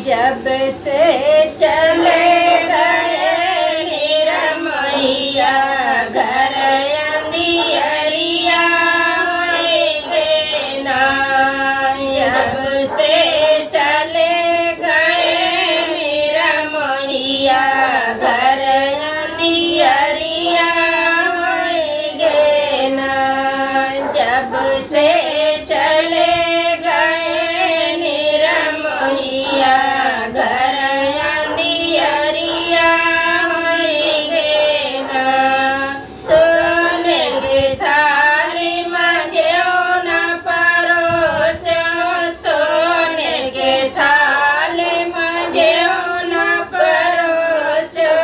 जब से चले गए निरमैया घर अंधियरिया गे ना। जब से चले गए निरमैया घर अंधियरिया गे ना। जब से चले घर अंधियरिया गे ना। सोने की थाली में जेऊ न परोस्यो, सोने के थाली में जेऊ न परोस्यो।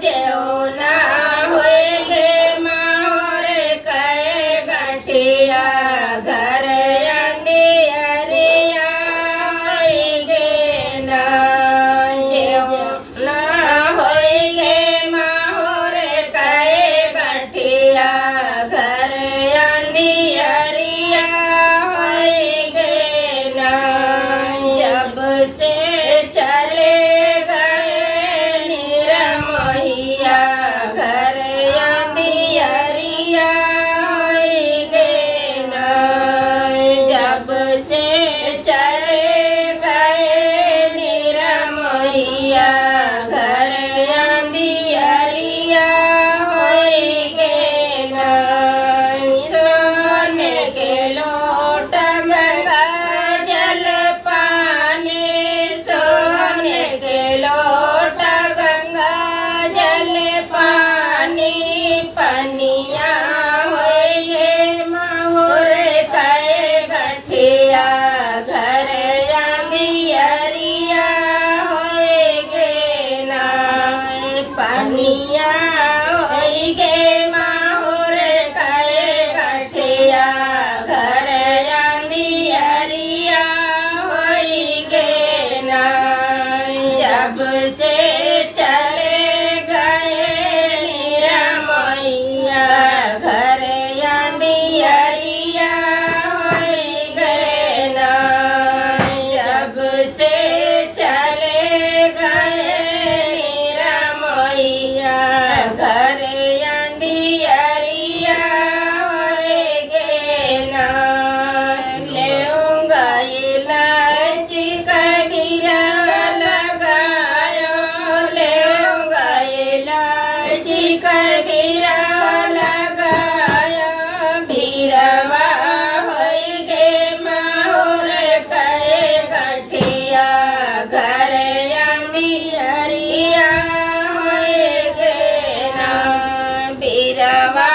जेऊ न होए गे मोर कहे गठिया घर अंधियरिया गे ना। जेऊ न होए गे मोर कहे गठिया घर अंधियरिया गे ना। जब से चले गए निरमैया घर अंधियरिया गे ना। जब से चले गए निरमैया घर अंधियरिया गे ना। सोने के लोट गंगा जल पानी, सोने के लोट गंगा जल पानी। पनिया होए मोर कहे गठिया घर अंधियरिया गे ना। पनिया होए गे मोर कहे गठिया घर अंधियरिया गे ना। जब से चले गए निरमैया घर अंधियरिया गे ना। जब से चले गए निरमैया घर अंधियरिया गे ना। लेऊंगा इलायची कबीरा लगायो, लेऊंगा इलायची कबीरा लगायो। भीरवा होए गे मोर कहे गठिया घर अंधियरिया गे ना। भीरवा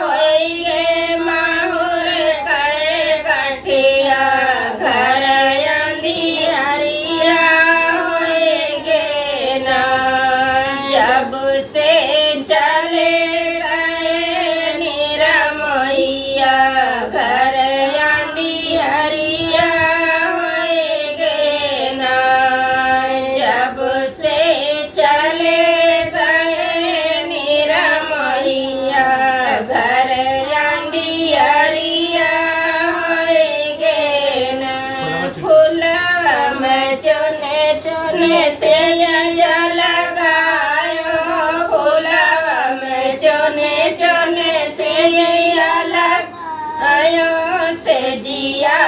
होए गे मोर कहे गठिया घर अंधियरिया गे ना। जब से चले गए निरमैया घर अंधियरिया गे ना। जब से चले गए निरमैया घर अंधियरिया गे ना। फूलवा में चुने चुने से लगायो, फूलवा में चुने चुने से लगायो। से जिया